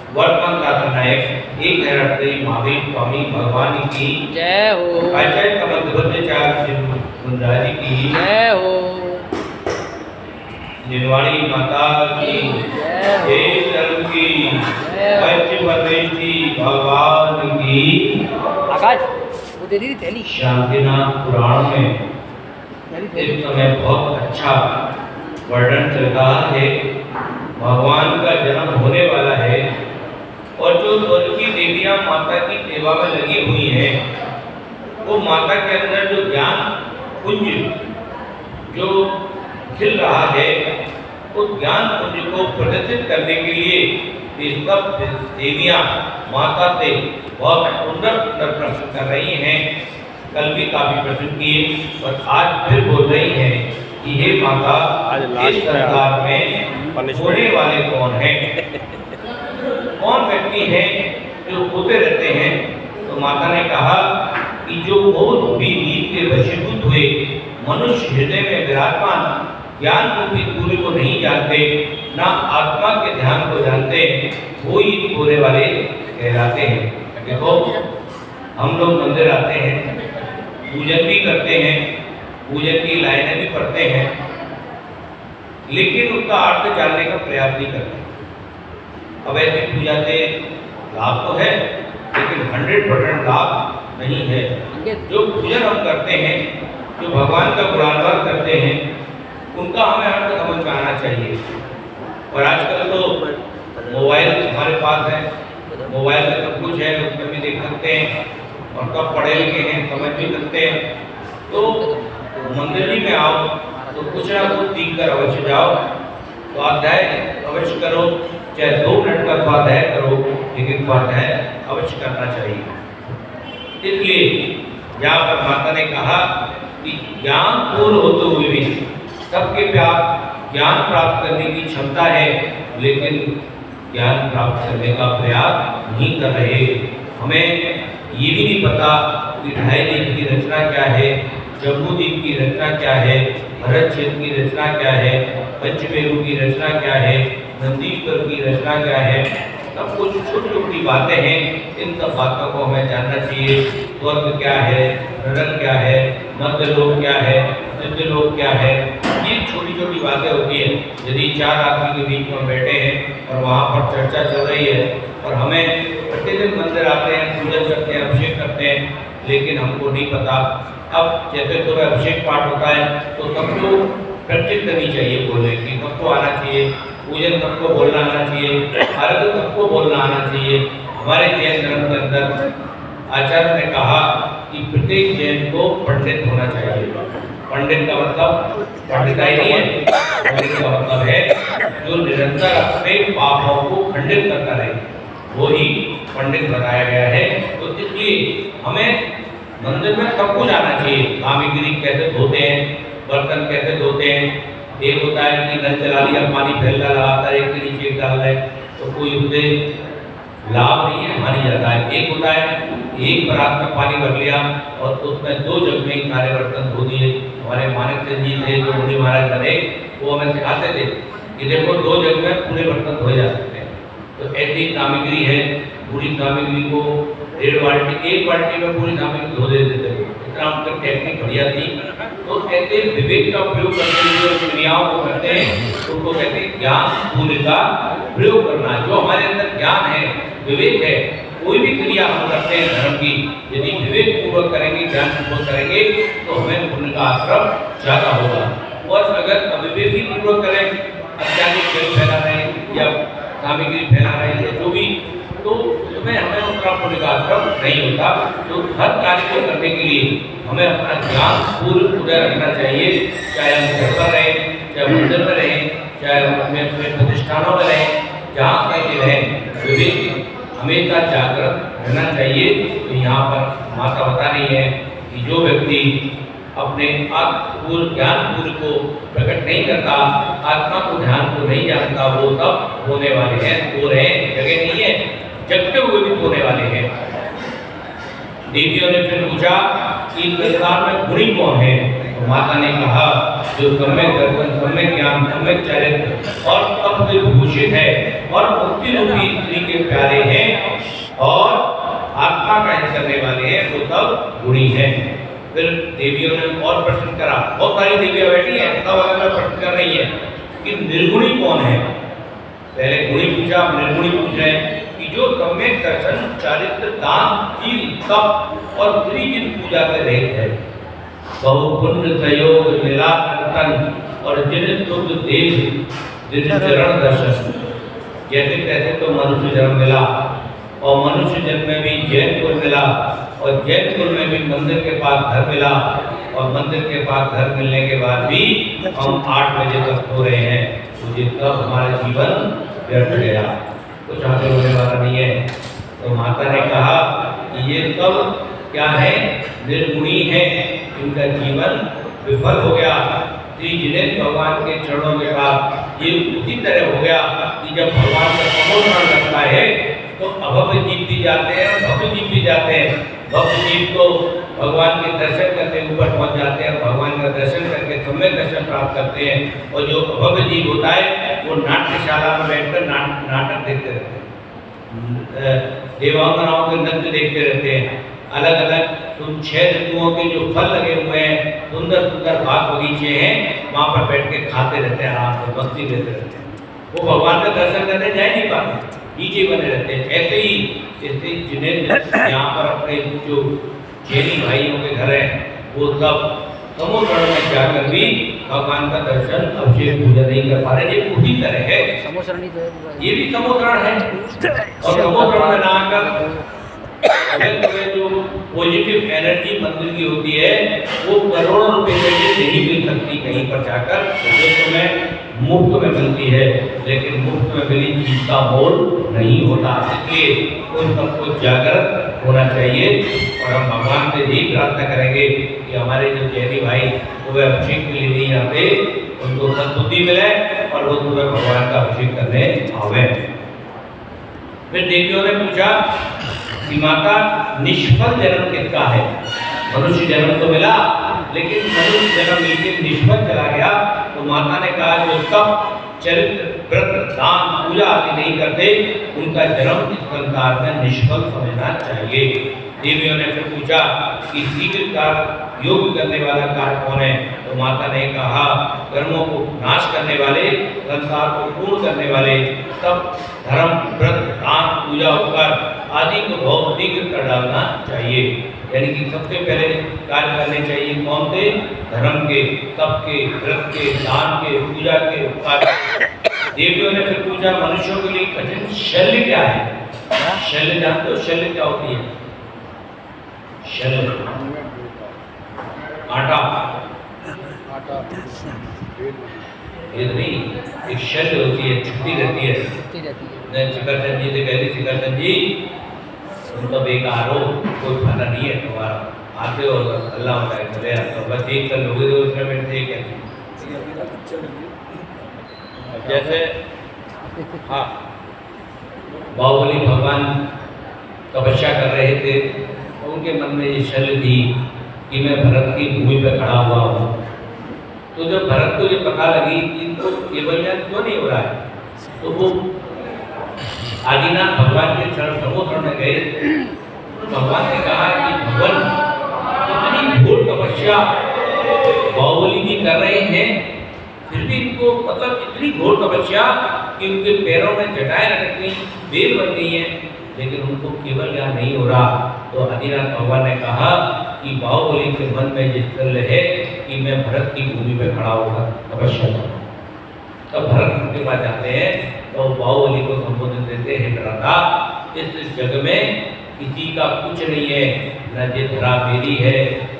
वर्तमान का नायक एक नरहरि महावीर स्वामी भगवान की जय हो। आचार्य कमलध्वजाचार्य मुंडारी की जय हो। निर्वाणी माता की जय चरण की बच्चे परमेश की भगवान की आकाश वो दे दी थैली। शांतिनाथ पुराण में इस समय बहुत अच्छा वर्णन चल रहा है। भगवान का जन्म होने वाला है और जो स्वर्ग की देवियां माता की सेवा में लगी हुई हैं, वो माता के अंदर जो ज्ञान पुंज जो खिल रहा है, उस ज्ञान पुंज को प्रदर्शित करने के लिए ये सब देवियां माता से बहुत सुंदर सुंदर प्रश्न कर रही हैं। कल भी काफी प्रश्न किए और आज फिर बोल रही हैं कि हे माता, इस संसार में होने वाले कौन हैं? कौन व्यक्ति हैं जो होते रहते हैं? तो माता ने कहा कि जो बहुत भी नींद के वशीभूत हुए मनुष्य हृदय में विराजमान ज्ञान रूपी सूर्य को नहीं जानते, ना आत्मा के ध्यान को जानते, वो ही होने वाले कहलाते हैं। देखो, हम लोग मंदिर आते हैं, पूजन भी करते हैं, पूजन की लाइनें भी पढ़ते हैं, लेकिन उसका अर्थ जानने का प्रयास नहीं करते। अब ऐसी पूजा से लाभ तो है, लेकिन 100% लाभ नहीं है। जो पूजन हम करते हैं, जो भगवान का गुणान्वान करते हैं, उनका हमें अर्थ समझ में आना चाहिए। और आजकल तो मोबाइल हमारे पास है, मोबाइल में सब कुछ है, उसमें भी देख सकते हैं और सब पढ़े लिखे हैं, समझ भी सकते हैं। तो मंदिर ही में आओ तो कुछ ना कुछ सीख कर अवश्य जाओ, स्वाध्याय अवश्य करो, चाहे 2 मिनट का स्वाध्याय करो, लेकिन स्वाध्याय अवश्य करना चाहिए। इसलिए यहाँ पर माता ने कहा कि ज्ञान पूर्ण होते हुए भी सबके प्यार ज्ञान प्राप्त करने की क्षमता है, लेकिन ज्ञान प्राप्त करने का प्रयास नहीं कर रहे। हमें ये भी नहीं पता कि 2.5 दीप की रचना क्या है, जम्बूदीप की रचना क्या है, भरत क्षेत्र की रचना क्या है, पंचमेरु की रचना क्या है, नंदीश्वर की रचना क्या है। सब कुछ छोटी छोटी बातें हैं, इन सब बातों को हमें जानना चाहिए। स्वर्ग क्या है, नरक क्या है, मध्य लोक क्या है, दिव्य लोक क्या है, ये छोटी छोटी बातें होती है। यदि 4 आदमी के बीच में बैठे हैं और वहाँ पर चर्चा चल रही है और हमें प्रतिदिन मंदिर आते हैं, पूजन करते हैं, अभिषेक करते हैं, लेकिन हमको नहीं पता। अब जैसे सुबह अभिषेक पाठ होता है तो सबको प्रैक्टिस करनी चाहिए बोलने की, सबको आना चाहिए, पूजन सबको बोलना आना चाहिए, अर्घ सबको बोलना आना चाहिए। हमारे जैन धर्म के अंदर आचार्य ने कहा कि प्रत्येक जैन को पंडित होना चाहिए। पंडित का मतलब पंडिताई नहीं है, पंडित का मतलब है जो निरंतर अपने पापों को खंडित करता रहे, वो ही पंडित बताया गया है। तो इसलिए हमें मंदिर में सब कुछ आना चाहिए। सामग्री कैसे धोते हैं, बर्तन कैसे धोते हैं। एक होता है कि नल चला लिया, पानी फैलता लगाता है, एक के नीचे एक डाल है, तो कोई उससे लाभ नहीं है, हानि जाता है। एक होता है एक परात में पानी भर लिया और उसमें 2 जग में ही सारे बर्तन धो दिए। हमारे मानिक चंद जी थे जो मुनि महाराज बने, वो हमें सिखाते थे कि देखो 2 जग में पूरे बर्तन धोए जा सकते हैं। तो ऐसी सामग्री है, पूरी सामग्री को 1.5 बाल्टी 1 बाल्टी में पूरी सामग्री धो देते थे। इतना उनका टेक्निक बढ़िया थी। तो ऐसे विवेक का प्रयोग करते हुए जो क्रियाओं को करते हैं, उनको कहते हैं ज्ञान पूर्ण का प्रयोग करना। जो हमारे अंदर ज्ञान है, विवेक है, कोई भी क्रिया हम करते हैं धर्म की, यदि विवेक पूर्वक करेंगे, ज्ञान पूर्वक करेंगे, तो हमें पुण्य का आश्रम ज़्यादा होगा। और अगर अविवेकी पूर्वक करें, अत्याधिक खेल फैला रहे हैं या सामग्री फैला रहे हैं, जो भी, तो उसमें हमें उतना पुण्य का आश्रम नहीं होता। तो हर कार्य को करने के लिए हमें अपना ज्ञान पूर्ण उदय रखना चाहिए। चाहे हम घर पर रहें, चाहे मंदिर में रहें, चाहे हम अपने प्रतिष्ठानों में रहें, जहाँ कहीं भी रहें, विवेक हमेशा जागृत रहना चाहिए। तो यहाँ पर माता बता रही है कि जो व्यक्ति अपने पूर्ण ज्ञान पूर्ण को प्रकट नहीं करता, आत्मा को ध्यान को नहीं जानता, वो सब होने वाले हैं, सो रहे हैं, जगह नहीं है, जगते हुए भी होने वाले हैं। देवियों ने फिर पूछा कि संसार में गुणी कौन है? तो माता ने कहा जो सम्यक दर्शन, सम्यक ज्ञान, सम्यक चरित्र और तप से भूषित है और मुक्ति रूपी स्त्री के प्यारे करने वाले हैं वो सब गुणी हैं। फिर देवियों ने और प्रश्न करा, बहुत सारी देवियां बैठी हैं, सब अलग अलग प्रश्न कर रही है कि निर्गुणी कौन है। पहले गुणी पूछा, अब निर्गुणी पूछ रहे हैं कि जो सम्यक दर्शन, चारित्र, दान, शील, तप और त्रिजित पूजा से रहित है, बहु पुण्य सहयोग मिला कीर्तन और जिन तुद देव जिन चरण दर्शन। जैसे तैसे तो मनुष्य जन्म मिला और मनुष्य जन्म में भी जैन कुल मिला और जैन कुल में भी मंदिर के पास घर मिला और मंदिर के पास घर मिलने के बाद भी हम 8 बजे तक सो रहे हैं, मुझे तब हमारा जीवन व्यर्थ गया, कुछ आगे होने वाला नहीं है। तो माता ने कहा कि ये सब क्या है, निर्गुणी है, इनका जीवन विफल हो गया। श्री जिनेन्द्र भगवान के चरणों के पास ये उसी तरह हो गया कि जब भगवान का समोधन लगता है तो अभव्य जीव भी जाते हैं और भव्य जीव भी जाते हैं। भव्य जीव तो भगवान के दर्शन करके ऊपर पहुंच जाते हैं, भगवान का दर्शन करके सम्यक दर्शन प्राप्त करते हैं। और जो अभव्य जीव होता है वो नाट्यशाला में बैठकर नाटक देखते रहते हैं, देवांगनाओं के नृत्य देखते रहते हैं, अलग अलग 6 ऋतुओं के जो फल लगे हुए हैं, सुंदर सुंदर बाग बगीचे हैं, वहाँ पर बैठ के खाते रहते हैं, आराम से मस्ती लेते रहते हैं। वो भगवान का दर्शन करने जा नहीं पाते, नीचे बने रहते हैं। ऐसे ही जिन्हें यहाँ पर अपने जो जैनी भाइयों के घर हैं वो सब समुद्र में जाकर भी भगवान का दर्शन अभिषेक पूजा नहीं कर पा रहे। ये उसी तरह है, ये भी समुद्रण है और समुद्र में नहाकर जो पॉजिटिव एनर्जी मंदिर की होती है वो करोड़ों रुपए में नहीं मिल सकती कहीं पर जाकर, जो तुम्हें मुफ्त में मिलती है, लेकिन मुफ्त में मिली चीज का मोल नहीं होता। इसलिए उन सबको जागृत होना चाहिए और हम भगवान से यही प्रार्थना करेंगे कि हमारे जो जैनी भाई वो अभिषेक के लिए नहीं आते, उनको सद्बुद्धि मिले और वो तुम्हें भगवान का अभिषेक करने आवे। फिर देवियों ने पूछा कि माता निष्फल जन्म किसका है, मनुष्य जन्म तो मिला लेकिन मनुष्य जन्म लेकिन निष्फल चला गया। तो माता ने कहा जो तप, चरित्र, व्रत, दान, पूजा आदि नहीं करते उनका जन्म इस संसार में निष्फल समझना चाहिए। देवियों ने फिर पूछा कि शीघ्र का योग करने वाला कार्य कौन है। तो माता ने कहा कर्मों को नाश करने वाले, संसार को पूर्ण करने वाले, तप, धर्म, व्रत, दान, पूजा, उपकार आदि को बहुत शीघ्र कर डालना चाहिए। यानी कि सबसे पहले कार्य करने चाहिए कौन से, धर्म के, तप के, व्रत के, दान के, पूजा के, उपकार के। देवियों ने फिर पूछा मनुष्यों के लिए कठिन शल्य क्या है। शल्य जानते हो, शल्य क्या होती है? शल्य आटा ये नहीं, एक शल्य होती है, छुट्टी रहती है। शिखरचंद जी से कहती शिखरचंद जी तुम तो बेकार हो, कोई फायदा नहीं है तुम्हारा, आते हो अल्लाह चले तो बस एक कर लोगे तो उसमें मिनट से कहती। जैसे हाँ, बाहुबली भगवान तपस्या कर रहे थे तो उनके मन में ये शल्य थी कि मैं भरत की भूमि पर खड़ा हुआ हूँ। तो जब भरत को ये पता लगी कि इनको केवल ज्ञान क्यों नहीं हो रहा है, तो वो आदिनाथ भगवान के चरण समुद्र में गए। भगवान ने कहा कि भगवान इतनी घोर तपस्या बाहुबली जी कर रहे हैं, फिर भी इनको मतलब इतनी घोर तपस्या कि उनके पैरों में जटाएं लटक गई, बेल बन गई है, लेकिन उनको केवल ज्ञान नहीं हो रहा। तो आदिनाथ भगवान ने कहा कि बाहुबली के मन में ये शल्य है कि मैं भरत की भूमि में खड़ा होकर तपस्या करूँ। तब भरत उनके पास जाते हैं तो बाहुबली को संबोधन देते हैं, राधा इस जग में किसी का कुछ नहीं है, न ये धरा मेरी है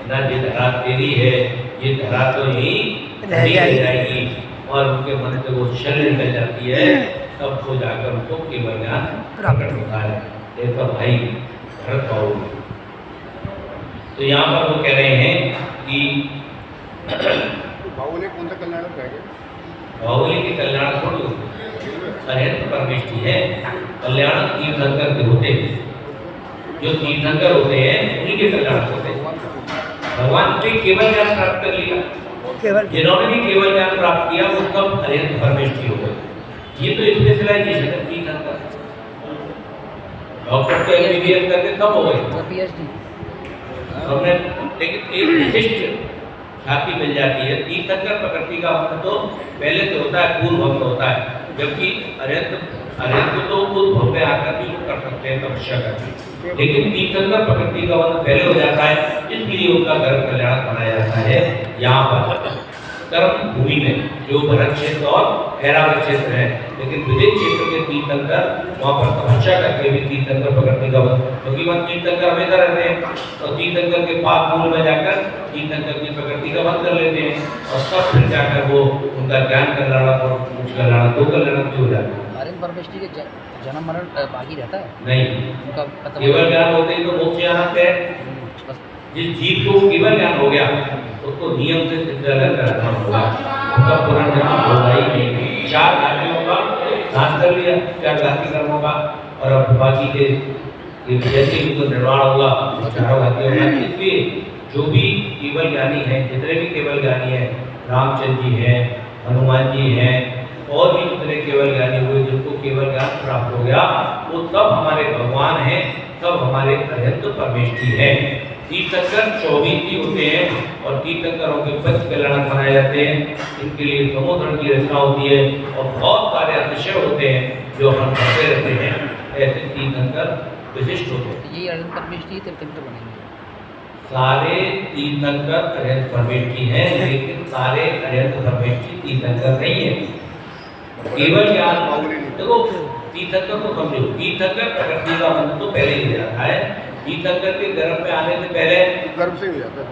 न ये धरा तेरी है, ये धरा तो यही रह जाएगी। और उनके मन से वो शल्य निकल जाती है, तब वो जाकर उनको केवल ज्ञान प्रकट होता है। देखो भाई भरत बाहुबली, तो यहाँ पर वो कह रहे हैं कि बाहुबली कौन सा कल्याण रहेगा? बाहुबली के कल्याण थोड़ी अनंत परमेष्टि है, कल्याण तीर्थंकर के होते हैं, जो तीर्थंकर होते हैं उन्हीं के कल्याण होते हैं। भगवान ने केवल ज्ञान प्राप्त कर लिया, जिन्होंने भी केवल ज्ञान प्राप्त किया वो सब अनंत परमेष्टि हो गए। ये तो स्पेशलाइजेशन है तीर्थंकर। डॉक्टर तो MBBS करके कब हो गए, PhD। हमने लेकिन एक विशिष्ट ख्याति मिल जाती है। तीर्थंकर प्रकृति का वर्ण तो पहले से होता है, पूर्व भव में होता है, जबकि अरहंत तो उद्भव में आकर भी कर सकते हैं तपस्या करके, लेकिन तीर्थंकर प्रकृति का वर्ण पहले हो जाता है, इसलिए उनका गर्भ कल्याण बनाया जाता है। यहाँ पर कर्म भूमि में जो भरत क्षेत्र और ऐरावत क्षेत्र है, लेकिन विदेश क्षेत्र के तीर्थंकर वहाँ पर तपस्या करके भी तीर्थंकर प्रकृति का वर्ण, क्योंकि वहाँ तीर्थंकर हमेशा रहते हैं, और तीर्थंकर के पाप मूल में जाकर तीर्थंकर की प्रकृति का वध कर लेते हैं, और तब फिर जाकर वो उनका ज्ञान कर लाना और कुछ कर लाना, दो कर लेना भी हो जाता है। परमेश्वरी के जन्म मरण बाकी रहता है नहीं, उनका केवल ज्ञान होते ही तो मोक्ष जाना है। जिस जीव को केवल ज्ञान हो गया उसको नियम से सिद्धालन कराना होगा, उसका पुनर्जन्म होगा ही नहीं। 4 घाटियों का नाश कर लिया, 4 घाती कर्मों का, और अब बाकी के जैसे ही उनको निर्माण होगा 4 घातियों का। इसलिए जो भी केवल ज्ञानी है, जितने भी केवल ज्ञानी है, रामचंद्र जी हैं, हनुमान जी हैं, और भी जितने केवल ज्ञानी हुए जिनको केवल ज्ञान प्राप्त हो गया, वो तब हमारे भगवान हैं, तब हमारे अरहंत परमेष्ठी हैं। तीर्थंकर 24 ही होते हैं, और तीर्थंकरों के 25 कल्याण मनाए जाते हैं। इनके लिए समुद्र की रचना होती है, और बहुत सारे अतिशय होते हैं जो हम करते रहते हैं। ऐसे तीर्थंकर विशिष्ट होते हैं। ये अरहंत परमेष्ठी तीर्थंकर बनेंगे। सारे तीर्थंकर अरहंत परमेष्ठी हैं, लेकिन सारे अरहंत परमेष्ठी तीर्थंकर नहीं है। केवल ज्ञान देखो, तीर्थंकर को समझो, तीर्थंकर प्रकृति का बंध तो पहले ही हो जाता है। तीर्थंकर के गर्भ में आने से पहले, गर्भ से हो जाता है,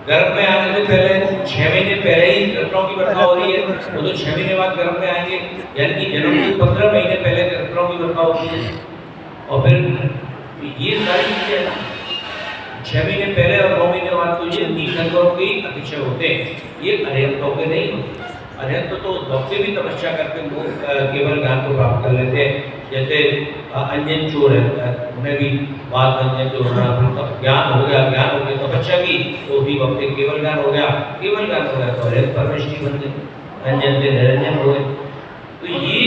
गर्भ में आने से पहले 6 महीने पहले ही रत्नों की वर्षा हो रही है, वो तो 6 महीने बाद गर्भ में आएंगे, यानी कि जन्म के 15 महीने पहले रत्नों की वर्षा होती है। और फिर ये सारी चीजें 6 महीने पहले और 9 महीने बाद तो ये तीर्थंकरों के अतिशय होते हैं, ये अरहंतों के नहीं होते। अरहंत तो भक्ति भी तपस्या करके केवल ज्ञान को प्राप्त कर लेते हैं। जैसे अंजन चोर है, उन्हें भी बाद अंजन चोर होना, फिर ज्ञान हो गया, ज्ञान हो गया, तपस्या की तो भी भक्ति केवल ज्ञान हो गया, केवल ज्ञान हो गया तो अरहंत परमेष्ठी बन गए, अंजन से निरंजन हो गए। तो ये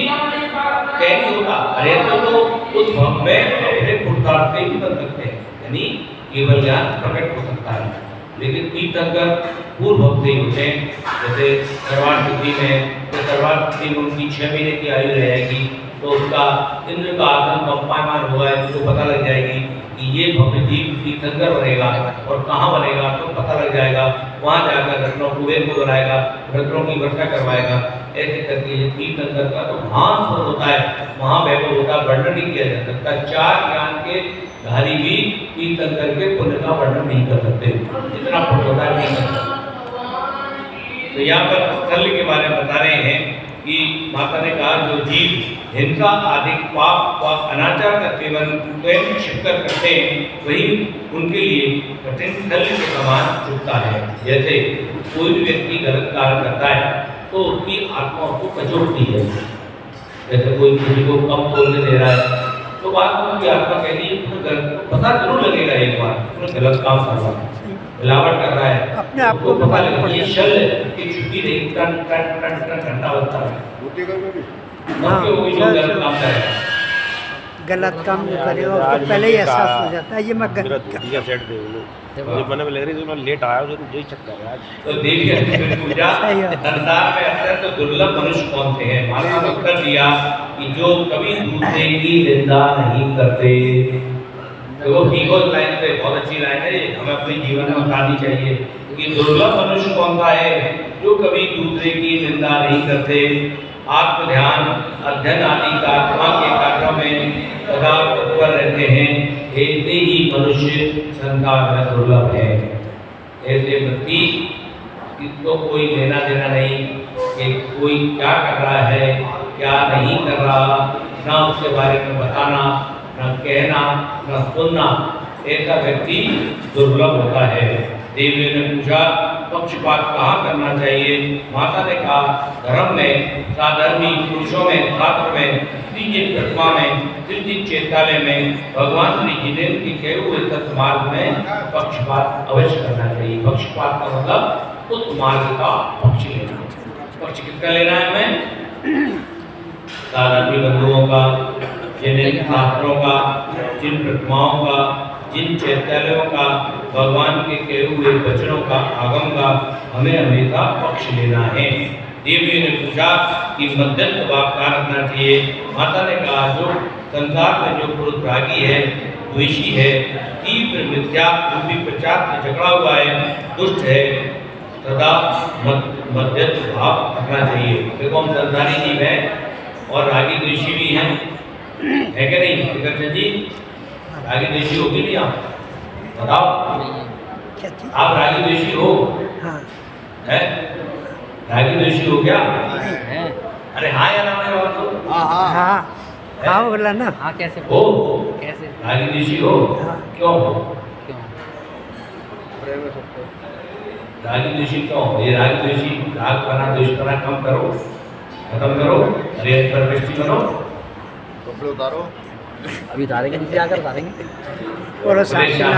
कैसे होता, अरहंत तो उस भक्त में अपने पुरुषार्थ से ही बन सकते हैं, यानी केवल ज्ञान प्रकट हो सकता है। लेकिन तीर्थंकर पूर्व भक्त ही होते हैं। जैसे सर्वार्थ सिद्धि में, तो सर्वार्थ सिद्धि में उनकी 6 महीने की आयु रहेगी, तो उसका इंद्र का आगमन कंपायमान होगा, इसको पता लग जाएगी कि ये भव्य जीव तीर्थंकर बनेगा, और कहाँ बनेगा तो पता लग जाएगा। वहाँ जाकर रत्नों कुबेर को बनाएगा, रत्नों की वर्षा करवाएगा। ऐसे करके ये तीर्थंकर का तो महान फल होता है, महावैभव होता है, वर्णन नहीं किया जा सकता। 4 ज्ञान के धारी भी तीर्थंकर के पुण्य का वर्णन नहीं कर सकते, इतना पुण्य होता है नहीं कर सकते। तो यहाँ पर स्थल्य के बारे में बता रहे हैं कि माता ने कहा जो जीव हिंसा आदि पाप व अनाचार का सेवन स्वयं छिपकर करते हैं, वही उनके लिए कठिन स्थल्य के समान चुभता है। जैसे कोई भी व्यक्ति गलत कार्य करता है तो उसकी आत्मा उसको कचोटती है। जैसे कोई किसी को कम बोलने दे रहा है तो बात में उसकी आत्मा कहती है तुम्हें गलत, पता जरूर लगेगा एक बार तुम्हें गलत काम कर रहा है, मिलावट कर रहा है, अपने आप को पता लगेगा। ये शल की छुट्टी नहीं, टन टन टन टन घंटा होता है, क्योंकि वो जो गलत काम कर रहा है, गलत काम जो करेगा उसको पहले ही एहसास हो जाता है। ये मैं सेट दे लो, मुझे मन में लग रही थी लेट आया तो यही चक्कर है आज। तो देखिए पूजा संसार में अत्यंत दुर्लभ मनुष्य कौन से हैं। माता ने उत्तर दिया कि जो कभी दूसरे की निंदा नहीं करते। तो वो ठीक हो लाइन पे, बहुत अच्छी लाइन है, हमें अपने जीवन में उतारनी चाहिए कि दुर्लभ मनुष्य कौन सा है जो कभी दूसरे की निंदा नहीं करते, आत्म ध्यान अध्ययन आदि का आत्मा के कार्यों में सदा तत्पर रहते हैं। ऐसे ही मनुष्य संसार में दुर्लभ है। ऐसे व्यक्ति इसको कोई लेना देना नहीं कि कोई क्या कर रहा है क्या नहीं कर रहा, ना उसके बारे में बताना, ना कहना, ना सुनना, ऐसा व्यक्ति दुर्लभ होता है। देवी ने पूछा पक्षपात कहाँ करना चाहिए। माता ने कहा धर्म में, साधर्मी पुरुषों में, शास्त्र में, श्रीजित प्रतिमा में, श्रीजित चेतालय में, भगवान श्री जिनेन्द्र की कहे हुए सत्मार्ग में पक्षपात अवश्य करना चाहिए। पक्षपात का मतलब उस मार्ग का पक्ष लेना। पक्ष किसका लेना है हमें? साधर्मी बंधुओं का, जिन शास्त्रों का, जिन प्रतिमाओं का, जिन चैत्यालयों का, भगवान के कहे हुए वचनों का, आगम का हमें हमेशा पक्ष लेना है। देवी ने पूछा कि मध्यस्थ भाव कहाँ रखना चाहिए। माता ने कहा जो संसार में जो पुरुष रागी है, द्वेषी है, तीव्र मिथ्या रूपी प्रचार में झगड़ा हुआ है, दुष्ट है, सदा मध्यस्थ भाव रखना चाहिए। देखो हम संसारी जीव हैं और रागी द्वेषी भी हैं, है क्या नहीं विकर्षण जी? रागी द्वेषी हो कि नहीं आप बताओ? क्या चीज? आप रागी द्वेषी हो? हाँ है रागी द्वेषी हो क्या? हैं? अरे हाँ या ना मैं बात तो हाँ हाँ बोला ना। हाँ कैसे हो कैसे रागी द्वेषी हो? हाँ। क्यों हो क्यों? रागी द्वेषी क्यों हो? ये रागी द्वेषी राग करना, द्वेष करना कम करो, खत्म करो, हृदय पर दृष्टि करो। कपड़े उतारो। अभी उतारेंगे, नीचे आकर उतारेंगे। और साक्षी ना